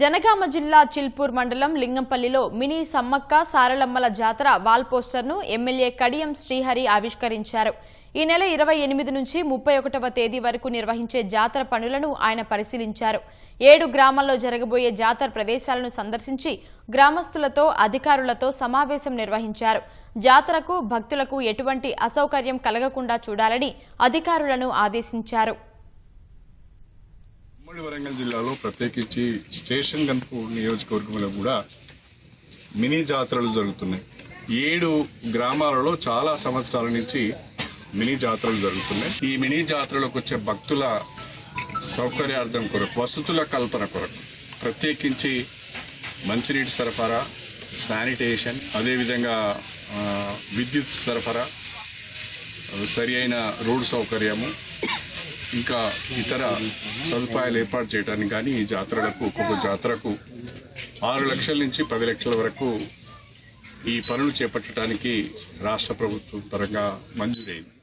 జనగామ జిల్లా చిల్పూర్ మండలం లింగంపల్లిలో మినీ సమ్మక్క సారలమ్మల జాతర వాల్ పోస్టర్ను ఎమ్మెల్యే కడియం శ్రీహరి ఆవిష్కరించారు. ఈ నెల 28 నుంచి 31వ తేదీ వరకు నిర్వహించే జాతర పనులను ఆయన పరిశీలించారు. 7 గ్రామాల్లో జరగబోయే జాతర ప్రదేశాలను సందర్శించి గ్రామస్తులతో అధికారులతో సమావేశం నిర్వహించారు. జాతరకు భక్తులకు ఎటువంటి అసౌకర్యం కలగకుండా చూడాలని అధికారులను ఆదేశించారు. వరంగల్ జిల్లాలో ప్రత్యేకించి స్టేషన్ గన్పూర్ నియోజకవర్గంలో కూడా మినీ జాతరలు జరుగుతున్నాయి. 7 గ్రామాలలో చాలా సంవత్సరాల నుంచి మినీ జాతరలు జరుగుతున్నాయి. ఈ మినీ జాతరలకు వచ్చే భక్తుల సౌకర్యార్థం కొరకు, వసతుల కల్పన కొరకు ప్రత్యేకించి మంచినీటి సరఫరా, శానిటేషన్, అదేవిధంగా విద్యుత్ సరఫరా, సరి అయిన రోడ్డు సౌకర్యము, ఇంకా ఇతర సదుపాయాలు ఏర్పాటు చేయడానికి కానీ ఈ జాతరలకు ఒక్కొక్క జాతరకు 6 లక్షల నుంచి 10 లక్షల వరకు ఈ పనులు చేపట్టడానికి రాష్ట్ర ప్రభుత్వం పరంగా మంజూరైంది.